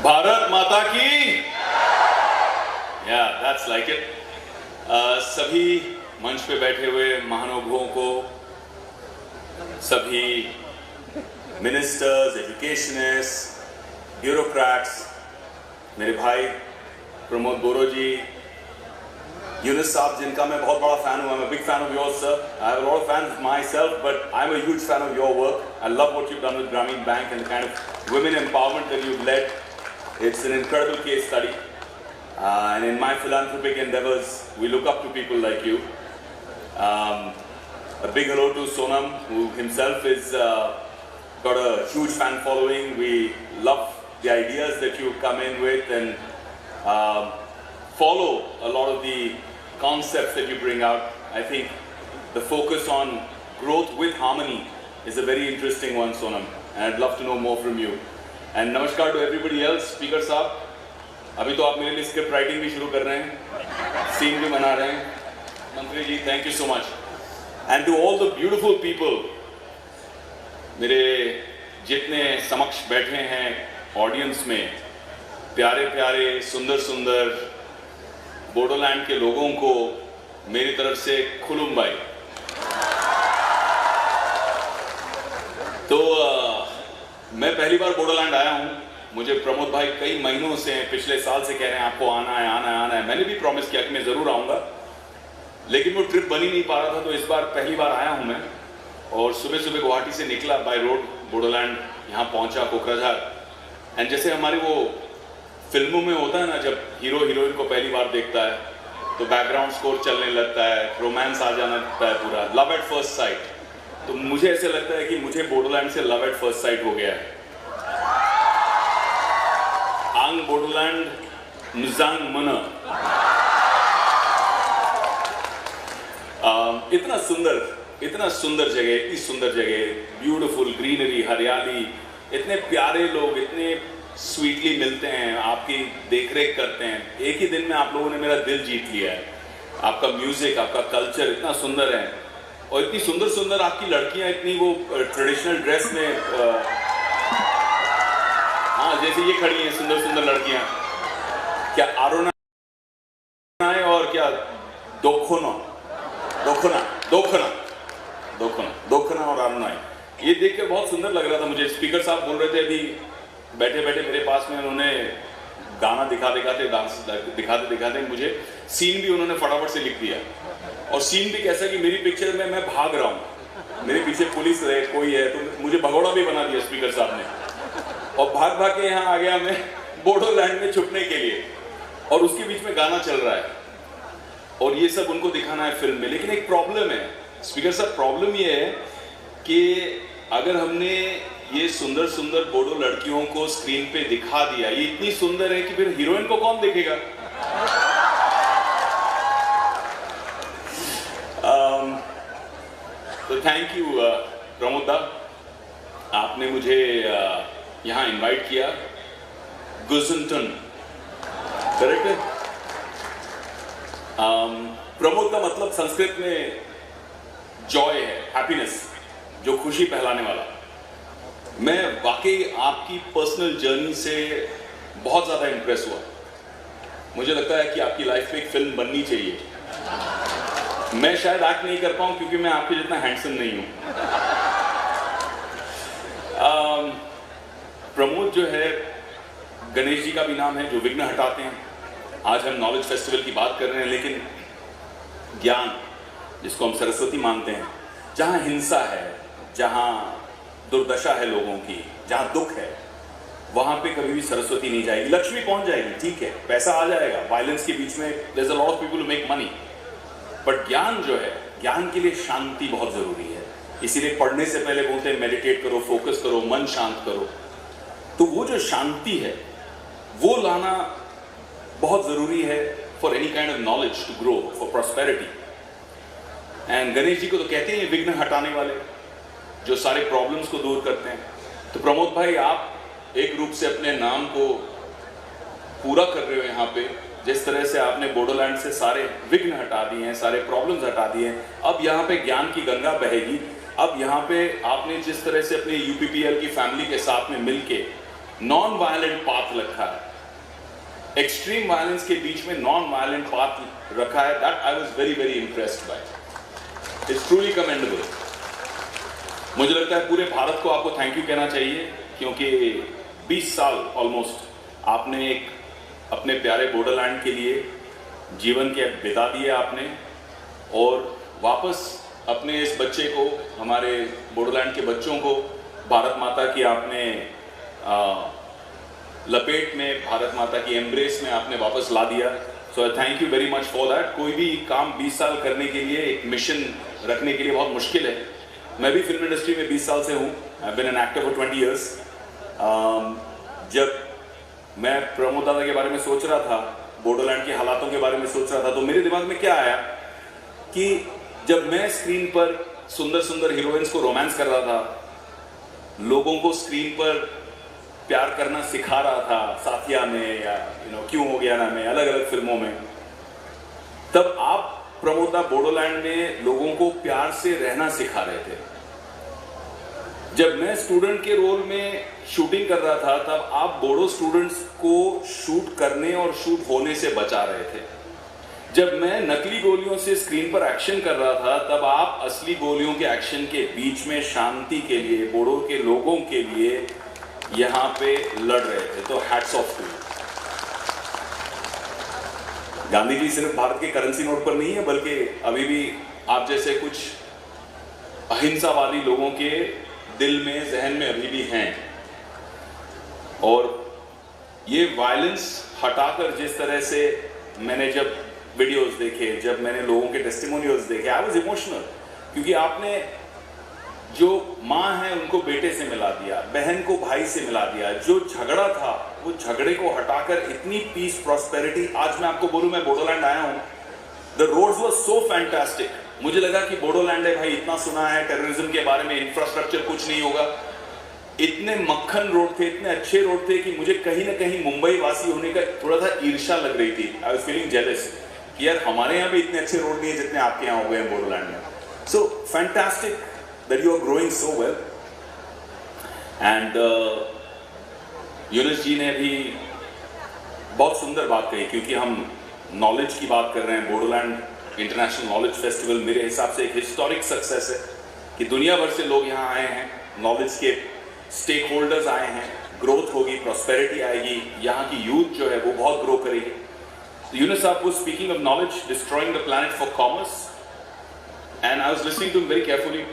भारत माता की that's like it. सभी मंच पे बैठे हुए महानुभावों को, सभी मिनिस्टर्स, एजुकेशनिस्ट, ब्यूरोक्रेट्स, मेरे भाई प्रमोद बोरो जी, यूनुस साहब जिनका मैं बहुत बड़ा फैन हूँ. I'm a big fan of yours, sir. I have a lot of fans myself, but I'm a huge fan of your work. I love what you've done with Grameen Bank and the kind of women empowerment that you've led. It's an incredible case study. And in my philanthropic endeavors, we look up to people like you. A big hello to Sonam, who himself is got a huge fan following. We love the ideas that you come in with and follow a lot of the concepts that you bring out. I think the focus on growth with harmony is a very interesting one, Sonam, and I'd love to know more from you. And namaskar to everybody else. Speaker साहब, अभी तो आप मेरे लिए script writing भी शुरू कर रहे हैं, सीन भी बना रहे हैं. मंत्री जी, thank you so much. And to all the beautiful people, मेरे जितने समक्ष बैठे हैं ऑडियंस में, प्यारे प्यारे सुंदर सुंदर बोडोलैंड के लोगों को मेरी तरफ से खुलुम भाई. तो मैं पहली बार बोडोलैंड आया हूं. मुझे प्रमोद भाई कई महीनों से, पिछले साल से कह रहे हैं आपको आना है आना है आना है. मैंने भी प्रॉमिस किया कि मैं जरूर आऊंगा, लेकिन वो ट्रिप बन ही नहीं पा रहा था. तो इस बार पहली बार आया हूं मैं, और सुबह सुबह गुवाहाटी से निकला बाय रोड बोडोलैंड, यहाँ पहुंचा कोकराझार. एंड जैसे हमारे वो फिल्मों में होता है ना, जब हीरो हीरोइन को पहली बार देखता है तो बैकग्राउंड स्कोर चलने लगता है, रोमांस आ जाना लगता है, पूरा लव एट फर्स्ट साइट. तो मुझे ऐसे लगता है कि मुझे बोडोलैंड से लव एट फर्स्ट साइट हो गया है. आंग बोडोलैंड नुजांग मना. इतना सुंदर जगह, इतनी सुंदर जगह, ब्यूटीफुल ग्रीनरी, हरियाली, इतने प्यारे लोग, इतने स्वीटली मिलते हैं, आपकी देखरेख करते हैं. एक ही दिन में आप लोगों ने मेरा दिल जीत लिया है. आपका म्यूजिक, आपका कल्चर इतना सुंदर है, और इतनी सुंदर सुंदर आपकी लड़कियां, इतनी वो ट्रेडिशनल ड्रेस में, हाँ जैसे ये खड़ी हैं सुंदर सुंदर लड़कियां. क्या आरोना है और क्या दोखोना और आरोना है. ये देखकर बहुत सुंदर लग रहा था मुझे. स्पीकर साहब बोल रहे थे अभी बैठे बैठे मेरे पास में, उन्होंने गाना दिखाते मुझे सीन भी उन्होंने फटाफट से लिख दिया. और सीन भी कैसा कि मेरी पिक्चर में मैं भाग रहा हूँ, मेरे पीछे पुलिस है, कोई है, तो मुझे भगोड़ा भी बना दिया स्पीकर साहब ने. और भाग भाग के यहाँ आ गया मैं बोडोलैंड में छुपने के लिए, और उसके बीच में गाना चल रहा है, और ये सब उनको दिखाना है फिल्म में. लेकिन एक प्रॉब्लम है स्पीकर साहब, प्रॉब्लम ये है कि अगर हमने ये सुंदर सुंदर बोडो लड़कियों को स्क्रीन पे दिखा दिया, ये इतनी सुंदर है कि फिर हीरोइन को कौन देखेगा. तो थैंक यू प्रमोद दा, आपने मुझे यहाँ इनवाइट किया. गुजनटन, करेक्ट है? प्रमोद का मतलब संस्कृत में जॉय है, हैप्पीनेस, जो खुशी फैलाने वाला. मैं वाकई आपकी पर्सनल जर्नी से बहुत ज़्यादा इंप्रेस हुआ. मुझे लगता है कि आपकी लाइफ में एक फिल्म बननी चाहिए. मैं शायद एक्ट नहीं कर पाऊँ क्योंकि मैं आपके जितना हैंडसम नहीं हूँ. प्रमोद जो है, गणेश जी का भी नाम है जो विघ्न हटाते हैं. आज हम नॉलेज फेस्टिवल की बात कर रहे हैं, लेकिन ज्ञान, जिसको हम सरस्वती मानते हैं, जहाँ हिंसा है, जहाँ दुर्दशा है लोगों की, जहाँ दुख है, वहाँ पे कभी भी सरस्वती नहीं जाएगी. लक्ष्मी पहुँच जाएगी, ठीक है, पैसा आ जाएगा, वायलेंस के बीच में there is a lot of people who make money, but ज्ञान जो है, ज्ञान के लिए शांति बहुत जरूरी है. इसीलिए पढ़ने से पहले बोलते हैं मेडिटेट करो, फोकस करो, मन शांत करो. तो वो जो शांति है वो लाना बहुत जरूरी है for any kind of knowledge to grow, for prosperity. And Ganesh ji को तो कहते हैं विघ्न हटाने वाले, जो सारे प्रॉब्लम्स को दूर करते हैं. तो प्रमोद भाई, आप एक रूप से अपने नाम को पूरा कर रहे हो यहाँ पे. जिस तरह से आपने बोडोलैंड से सारे विघ्न हटा दिए हैं, सारे प्रॉब्लम्स हटा दिए हैं, अब यहाँ पे ज्ञान की गंगा बहेगी. अब यहाँ पे आपने जिस तरह से अपने यूपीपीएल की फैमिली के साथ में मिलके नॉन वायलेंट पाथ रखा है, एक्सट्रीम वायलेंस के बीच में नॉन वायलेंट पाथ रखा है, that I was very very impressed by, it's truly commendable. मुझे लगता है पूरे भारत को आपको थैंक यू कहना चाहिए, क्योंकि 20 साल ऑलमोस्ट आपने एक अपने प्यारे बोडोलैंड के लिए जीवन के बिता दिए आपने, और वापस अपने इस बच्चे को, हमारे बोडोलैंड के बच्चों को भारत माता की आपने लपेट में, भारत माता की एम्ब्रेस में आपने वापस ला दिया। So I thank you very much for that. कोई भी काम 20 साल करने के लिए, एक मिशन रखने के लिए बहुत मुश्किल है। मैं भी फिल्म इंडस्ट्री में 20 साल से हूँ, I been an actor for 20 years। जब मैं प्रमोद दादा के बारे में सोच रहा था, बोडोलैंड के हालातों के बारे में सोच रहा था, तो मेरे दिमाग में क्या आया कि जब मैं स्क्रीन पर सुंदर सुंदर हीरोइंस को रोमांस कर रहा था, लोगों को स्क्रीन पर प्यार करना सिखा रहा था, साथिया में या क्यों हो गया ना में, अलग अलग फिल्मों में, तब आप प्रमोद दा बोडोलैंड में लोगों को प्यार से रहना सिखा रहे थे। जब मैं स्टूडेंट के रोल में शूटिंग कर रहा था, तब आप बोडो स्टूडेंट्स को शूट करने और शूट होने से बचा रहे थे। जब मैं नकली गोलियों से स्क्रीन पर एक्शन कर रहा था, तब आप असली गोलियों के एक्शन के बीच में शांति के लिए, बोडो के लोगों के लिए यहाँ पे लड़ रहे थे। तो hats off to. Gandhi ji सिर्फ भारत के करेंसी नोट पर नहीं है, बल्कि अभी भी आप जैसे कुछ अहिंसावादी लोगों के दिल में, जहन में अभी भी हैं। और ये वायलेंस हटाकर जिस तरह से मैंने जब वीडियोस देखे, जब मैंने लोगों के टेस्टिमोनियल्स देखे, आई वाज इमोशनल, क्योंकि आपने जो माँ है उनको बेटे से मिला दिया, बहन को भाई से मिला दिया, जो झगड़ा था वो झगड़े को हटाकर इतनी पीस, प्रॉस्पेरिटी। आज मैं आपको बोलूं, मैं बोडोलैंड आया हूं, the roads were so fantastic. मुझे लगा कि बोडोलैंड है भाई, इतना सुना है टेररिज्म के बारे में, इंफ्रास्ट्रक्चर कुछ नहीं होगा। इतने मक्खन रोड थे, इतने अच्छे रोड थे कि मुझे कहीं ना कहीं मुंबई वासी होने का थोड़ा सा ईर्ष्या लग रही थी। आई वाज फीलिंग जेलस कि यार हमारे यहाँ भी इतने अच्छे रोड नहीं है जितने आपके यहाँ हो गए हैं बोडोलैंड में। So fantastic that you are growing so well। and Yunus ji ने भी बहुत सुंदर बात कही, क्योंकि हम नॉलेज की बात कर रहे हैं। बोडोलैंड इंटरनेशनल नॉलेज फेस्टिवल मेरे हिसाब से एक हिस्टोरिक सक्सेस है कि दुनिया भर से लोग यहाँ आए हैं, नॉलेज के स्टेक होल्डर्स आए हैं, ग्रोथ होगी, प्रॉस्पेरिटी आएगी, यहाँ की यूथ जो है वो बहुत ग्रो करेगी। यूनुस साहब was speaking of knowledge destroying the planet for commerce, and I was listening to him very carefully,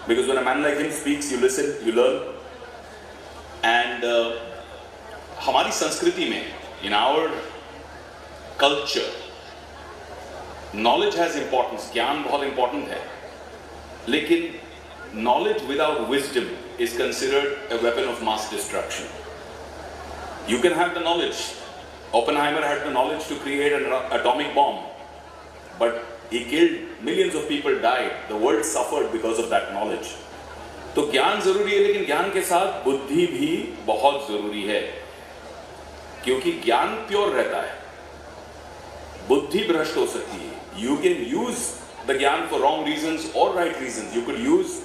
because when a man like him speaks, you listen, you learn। and हमारी संस्कृति में, in our culture, knowledge has importance, ज्ञान बहुत important है, लेकिन knowledge without wisdom is considered a weapon of mass destruction। You can have the knowledge, Oppenheimer had the knowledge to create an atomic bomb, but he killed millions of people, died, the world suffered because of that knowledge। तो ज्ञान जरूरी है, लेकिन ज्ञान के साथ बुद्धि भी बहुत जरूरी है, क्योंकि ज्ञान प्योर रहता है, बुद्धि भ्रष्ट हो सकती है। यू कैन यूज द ज्ञान फॉर रॉन्ग रीजंस और right reasons. You could use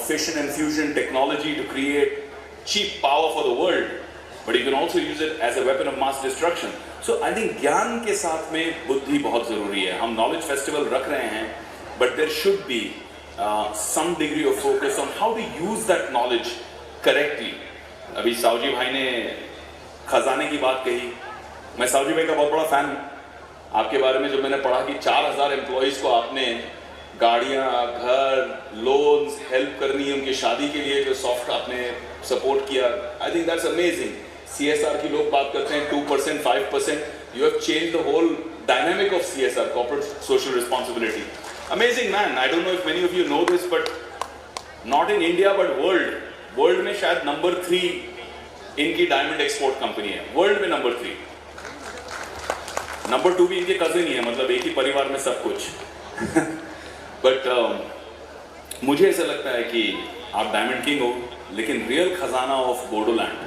fission and fusion technology to create cheap power for the world, but you can also use it as a weapon of mass destruction। So I think ज्ञान के साथ में बुद्धि बहुत जरूरी है। हम knowledge festival रख रहे हैं, but there should be some degree of focus on how to use that knowledge correctly। अभी सावजी भाई ने खजाने की बात कही, मैं सावजी भाई का बहुत बड़ा फैन हूँ। आपके बारे में जब मैंने पढ़ा कि 4000 एम्प्लॉइज को आपने गाड़ियाँ, घर, लोन्स, हेल्प करनी है उनकी शादी के लिए, जो सॉफ्ट आपने सपोर्ट किया, I think that's amazing. CSR की लोग बात करते हैं 2%, 5%, you have changed the whole dynamic of CSR, corporate social responsibility। Amazing man। I don't know if many of you know this, but not in India but world में शायद number 3 इनकी diamond export company है, world में number 3। Number 2 भी इनके cousin ही है, मतलब एक ही परिवार में सब कुछ। बट मुझे ऐसा लगता है कि आप डायमंड किंग हो, लेकिन रियल खजाना ऑफ बोडोलैंड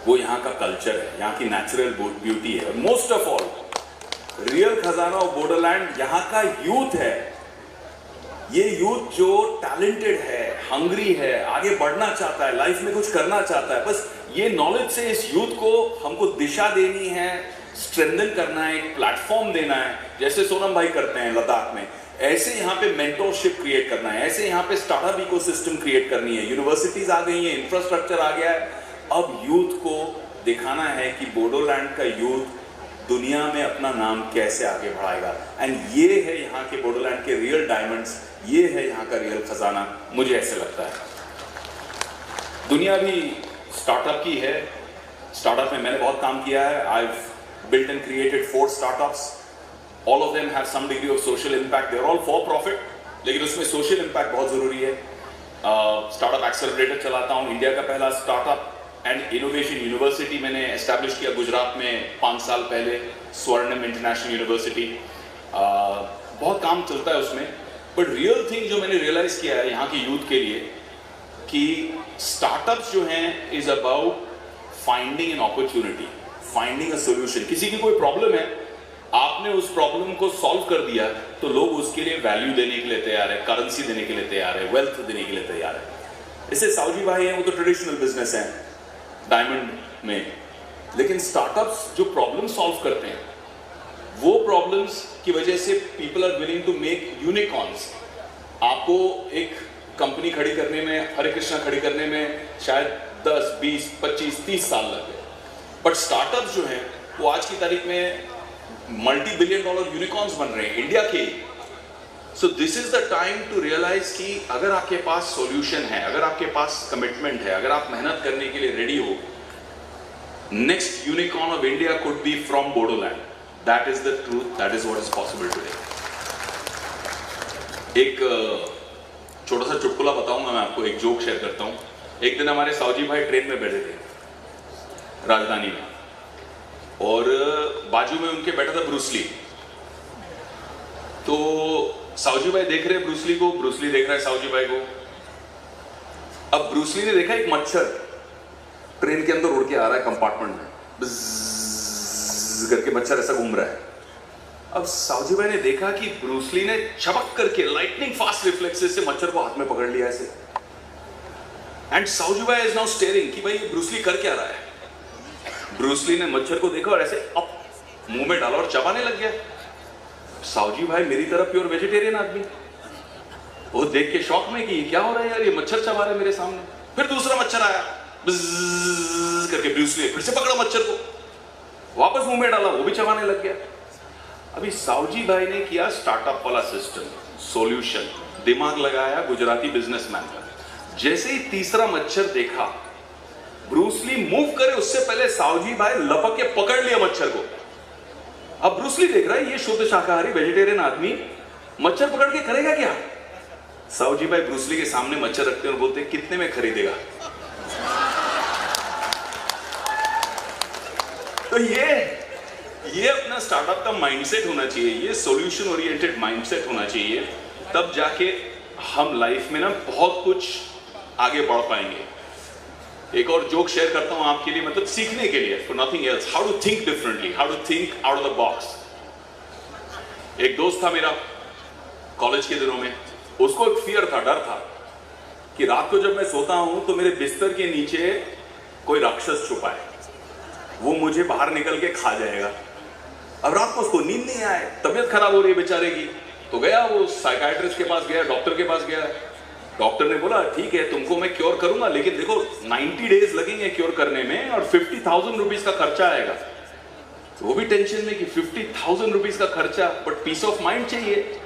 वो यहाँ का कल्चर है, यहाँ की नेचुरल ब्यूटी है। और मोस्ट ऑफ ऑल रियल खजाना ऑफ बोडोलैंड यहाँ का यूथ है। ये यूथ जो टैलेंटेड है, हंग्री है, आगे बढ़ना चाहता है, लाइफ में कुछ करना चाहता है, बस ये नॉलेज से इस यूथ को हमको दिशा देनी है, स्ट्रेंथन करना है, एक प्लेटफॉर्म देना है, जैसे सोनम भाई करते हैं लद्दाख में। ऐसे यहाँ पे मेंटोरशिप क्रिएट करना है, ऐसे यहाँ पे स्टार्टअप इकोसिस्टम क्रिएट करनी है। यूनिवर्सिटीज आ गई हैं, इंफ्रास्ट्रक्चर आ गया है। अब यूथ को दिखाना है कि बोडोलैंड का यूथ दुनिया में अपना नाम कैसे आगे बढ़ाएगा। एंड ये है यहाँ के बोडोलैंड के रियल डायमंड्स, ये है यहाँ का रियल खजाना, मुझे ऐसे लगता है। दुनिया भी स्टार्टअप की है, स्टार्टअप में मैंने बहुत काम किया है। I've built and created 4 startups. All of them have some degree of social impact. They're all for profit, लेकिन उसमें social impact बहुत जरूरी है। स्टार्टअप एक्सेलरेटर चलाता हूँ, इंडिया का पहला स्टार्टअप एंड इनोवेशन यूनिवर्सिटी मैंने एस्टैब्लिश किया गुजरात में 5 साल पहले, स्वर्णम इंटरनेशनल यूनिवर्सिटी। बहुत काम चलता है उसमें, बट रियल थिंग जो मैंने रियलाइज किया है यहाँ के यूथ के लिए कि स्टार्टअप्स जो हैं is about finding an opportunity, finding a solution. किसी की कोई प्रॉब्लम है, आपने उस प्रॉब्लम को सॉल्व कर दिया तो लोग उसके लिए वैल्यू देने के लिए तैयार है, करेंसी देने के लिए तैयार है, वेल्थ देने के लिए तैयार है। जैसे साउजी भाई हैं, वो तो ट्रेडिशनल बिजनेस है डायमंड में, लेकिन स्टार्टअप्स जो प्रॉब्लम सॉल्व करते हैं वो प्रॉब्लम्स की वजह से people are willing to make unicorns. आपको एक कंपनी खड़ी करने में, हरे कृष्णा खड़ी करने में शायद 10, 20, 25, 30 साल लग गए, बट स्टार्टअप्स जो हैं वो आज की तारीख में $multi-billion यूनिकॉर्न्स बन रहे हैं इंडिया के। So this is the time to realise कि अगर आपके पास सॉल्यूशन है, अगर आपके पास कमिटमेंट है, अगर आप मेहनत करने के लिए रेडी हो, next unicorn of India could be from Bodoland. That is the truth, that is what is possible today. एक छोटा सा चुटकुला बताऊंगा मैं आपको, एक जोक शेयर करता हूं। एक दिन हमारे साउजी भाई ट्रेन में बैठे थे राजधानी में, और बाजू में उनके बैठा था ब्रूस ली। तो साउजी भाई देख रहे हैं ब्रूस ली को, ब्रूस ली देख रहा है साउजी भाई को। अब ब्रूस ली ने देखा एक मच्छर ट्रेन के अंदर उड़ के आ रहा है कंपार्टमेंट में, बिज़ करके मच्छर ऐसा घूम रहा है। अब साउजी भाई ने देखा कि ब्रूस ली ने छपक करके लाइटनिंग फास्ट रिफ्लेक्सेस से मच्छर को हाथ में पकड़ लिया ऐसे। एंड साउजी भाई इज नाउ स्टेयरिंग कि भाई ब्रूस ली कर क्या रहा है। ब्रूस ली ने मच्छर को देखा और ऐसे अप मुंह में डाला और चबाने लग गया। साउजी भाई मेरी तरफ प्योर वेजिटेरियन आदमी, वो देख के शॉक में कि क्या हो रहा है यार, ये मच्छर चबा रहा है मेरे सामने। फिर दूसरा मच्छर आया, बिज़ करके ब्रूस ली फिर से पकड़ा मच्छर को, वापस मुंह में डाला, वो भी चबाने लग गया। अभी साउजी भाई ने किया स्टार्टअप वाला सिस्टम, सॉल्यूशन, दिमाग लगाया गुजराती बिजनेसमैन का। जैसे ही तीसरा मच्छर देखा, ब्रूस ली मूव करे उससे पहले साउजी भाई लपक के पकड़ लिया मच्छर को। अब ब्रूस ली देख रहा है ये शुद्ध शाकाहारी वेजिटेरियन आदमी मच्छर पकड़ के करेगा क्या। साउजी भाई ब्रूस ली के सामने मच्छर रखते हैं और बोलते हैं कितने में खरीदेगा। तो ये अपना स्टार्टअप का माइंडसेट होना चाहिए, ये सॉल्यूशन ओरिएंटेड माइंडसेट होना चाहिए, तब जाके हम लाइफ में ना बहुत कुछ आगे बढ़ पाएंगे। एक और जोक शेयर करता हूं आपके लिए, मतलब सीखने के लिए, for nothing else, how to think differently, how to think out of the box. एक दोस्त था मेरा कॉलेज के दिनों में, उसको एक फियर था, डर था कि रात को जब मैं सोता हूं तो मेरे बिस्तर के नीचे कोई राक्षस छुपा है, वो मुझे बाहर निकल के खा जाएगा। अब रात को उसको नींद नहीं आए, तबीयत खराब हो रही है बेचारे की, तो गया वो साइकाइट्रिस्ट के पास गया, डॉक्टर के पास गया। डॉक्टर ने बोला ठीक है तुमको मैं क्योर करूंगा, लेकिन देखो 90 डेज लगेंगे क्योर करने में और 50,000 रुपीज का खर्चा आएगा। तो वो भी टेंशन में कि 50,000 रुपीज का खर्चा, बट पीस ऑफ माइंड चाहिए,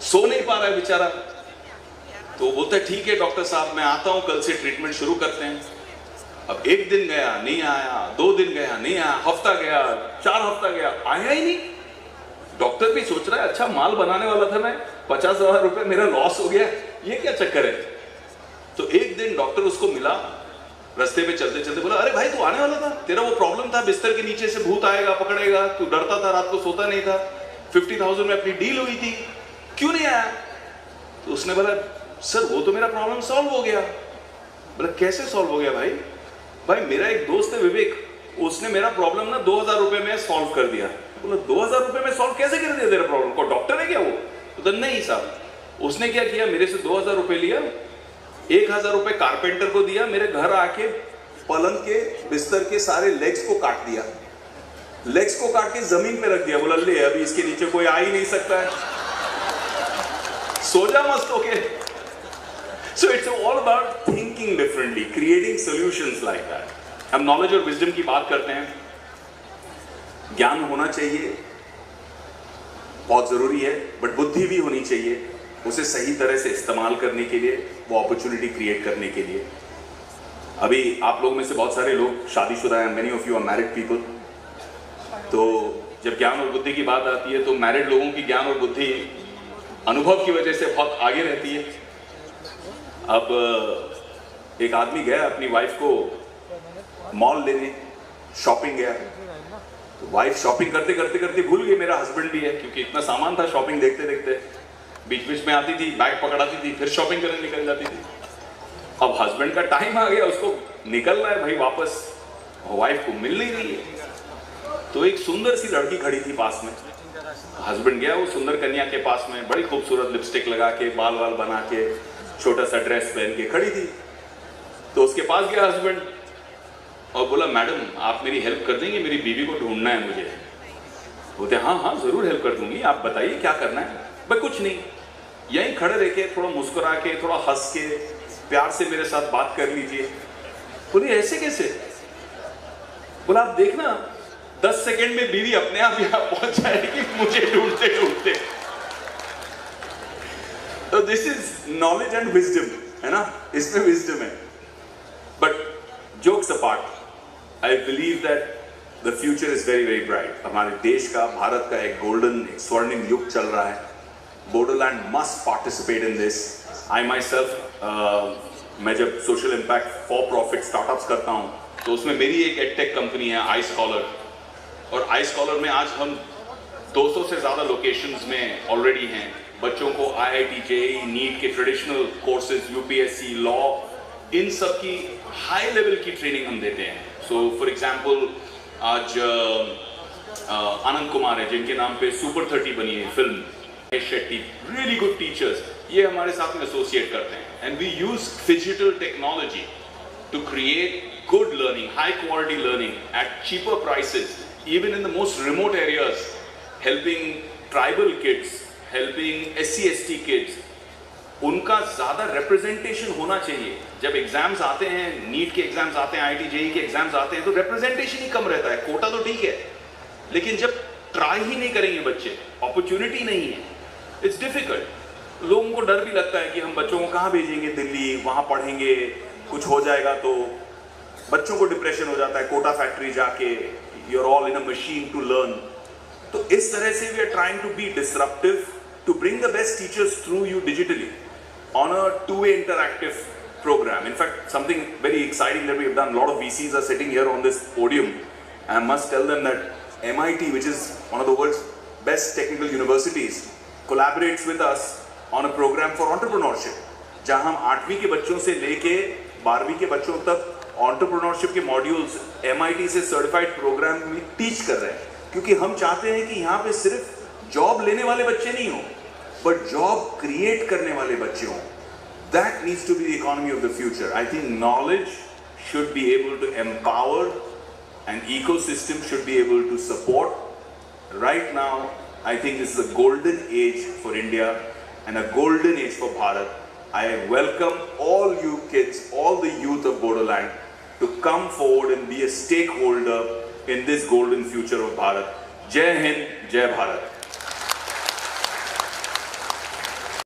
सो नहीं पा रहा है बेचारा। तो बोलता है ठीक है डॉक्टर साहब मैं आता हूं, कल से ट्रीटमेंट शुरू करते हैं। अब 1 दिन गया नहीं आया, 2 दिन गया नहीं आया, हफ्ता गया, 4 हफ्ता गया, आया ही नहीं। डॉक्टर भी सोच रहा है अच्छा माल बनाने वाला था मैं, 50,000 रुपए मेरा लॉस हो गया, ये क्या चक्कर है। तो एक दिन डॉक्टर उसको मिला, रास्ते पे चलते चलते बोला अरे भाई तू आने वाला था, तेरा वो प्रॉब्लम था बिस्तर के नीचे से भूत आएगा पकड़ेगा, तू डरता था, रात को सोता नहीं था, 50,000 में अपनी डील हुई थी, क्यों नहीं आया। तो उसने बोला सर वो तो मेरा प्रॉब्लम सॉल्व हो गया। बोला कैसे सॉल्व हो गया भाई। भाई मेरा एक दोस्त है विवेक, उसने मेरा प्रॉब्लम ना 2,000 रुपए में सॉल्व कर दिया। बोला 2,000 रुपए में सॉल्व कैसे कर दिया तेरा प्रॉब्लम, को डॉक्टर है क्या वो। तो नहीं साहब उसने क्या किया, मेरे से 2000 रुपए लिया, 1000 रुपए कारपेंटर को दिया, मेरे घर आके पलंग के बिस्तर के सारे लेग्स को काट दिया, लेग्स को काट के जमीन पे रख दिया, बोला ले अभी इसके नीचे कोई आ ही नहीं सकता है, सो जा मस्त होके। So it's all about thinking differently, creating solutions like that. हम नॉलेज और विजडम की बात करते हैं, ज्ञान होना चाहिए, बहुत जरूरी है, बट बुद्धि भी होनी चाहिए उसे सही तरह से इस्तेमाल करने के लिए, वो अपॉर्चुनिटी क्रिएट करने के लिए। अभी आप लोगों में से बहुत सारे लोग शादीशुदा हैं, many of you are married people, तो जब ज्ञान और बुद्धि की बात आती है तो मैरिड लोगों की ज्ञान और बुद्धि अनुभव की वजह से बहुत आगे रहती है। अब एक आदमी गया अपनी वाइफ को मॉल लेने, शॉपिंग गया, तो वाइफ शॉपिंग करते करते करते भूल गई मेरा हस्बैंड भी है, क्योंकि इतना सामान था शॉपिंग देखते देखते, बीच बीच में आती थी, बैग पकड़ाती थी, फिर शॉपिंग करने निकल जाती थी। अब हस्बैंड का टाइम आ गया, उसको निकलना है भाई वापस, वाइफ को मिल नहीं रही है, तो एक सुंदर सी लड़की खड़ी थी पास में, हस्बैंड गया वो सुंदर कन्या के पास में, बड़ी खूबसूरत लिपस्टिक लगा के, बाल वाल बना के, छोटा सा ड्रेस पहन के खड़ी थी। तो उसके पास गया हस्बैंड और बोला मैडम आप मेरी हेल्प कर देंगे, मेरी बीवी को ढूंढना है मुझे। बोलते हाँ हाँ जरूर हेल्प कर दूंगी, आप बताइए क्या करना है। भाई कुछ नहीं, यहीं खड़े रह के थोड़ा मुस्कुरा के, थोड़ा हंस के, प्यार से मेरे साथ बात कर लीजिए। बोली ऐसे कैसे? बोला आप देखना 10 सेकेंड में बीवी अपने आप यहाँ पहुंच जाएगी मुझे ढूंढते ढूंढते। तो this is knowledge and wisdom, है ना, इसमें विजडम है। But jokes apart, I believe that the future is very very bright. हमारे देश का, भारत का एक गोल्डन, एक स्वर्णिम युग चल रहा है। Bodoland must participate in this. I my self, मैं जब social impact for profit startups करता हूँ तो उसमें मेरी एक एडटेक कंपनी है आई स्कॉलर, और आई स्कॉलर में आज हम 200 से ज़्यादा लोकेशंस में ऑलरेडी हैं। बच्चों को IIT, JEE, नीट के ट्रेडिशनल कोर्सेज, UPSC, लॉ, इन सब की हाई लेवल की ट्रेनिंग हम देते हैं। सो फॉर एग्जांपल आज आनंद कुमार है जिनके नाम पे सुपर 30 बनी है फिल्म, शेट्टी, रियली गुड टीचर्स, ये हमारे साथ में एसोसिएट करते हैं। And we use digital technology to create good learning, high quality learning at cheaper prices, even in the most remote areas, helping tribal kids, helping SC/ST kids. उनका ज़्यादा representation होना चाहिए। जब एग्जाम्स आते हैं, नीट के एग्जाम्स आते हैं, IIT, JEE के एग्जाम्स आते हैं, तो representation ही कम रहता है। कोटा तो ठीक है, लेकिन जब ट्राई ही नहीं करेंगे बच्चे, अपॉर्चुनिटी नहीं है, इट्स डिफिकल्ट। लोगों को डर भी लगता है कि हम बच्चों को कहाँ भेजेंगे, दिल्ली, वहाँ पढ़ेंगे, कुछ हो जाएगा तो बच्चों को डिप्रेशन हो जाता है, कोटा फैक्ट्री जाके, you are all in a machine to learn. तो इस तरह से we are trying to be disruptive, to bring the best teachers through you digitally on a two-way interactive program. In fact, something very exciting that we have done, a lot of VCs are sitting here on this podium, and I must tell them that MIT, which is one of the world's best technical universities, collaborates with us on a program for entrepreneurship, जहां हम 8वीं के बच्चों से लेके 12वीं के बच्चों तक एंटरप्रेन्योरशिप के मॉड्यूल्स MIT से सर्टिफाइड प्रोग्राम में टीच कर रहे हैं, क्योंकि हम चाहते हैं कि यहाँ पे सिर्फ जॉब लेने वाले बच्चे नहीं हो, बट जॉब क्रिएट करने वाले बच्चे हों। That needs to be the economy of the future. I think knowledge should be able to empower and ecosystem should be able to support. Right now I think this is a golden age for India and a golden age for Bharat. I welcome all you kids, all the youth of Bodoland to come forward and be a stakeholder in this golden future of Bharat. Jai Hind, Jai Bharat.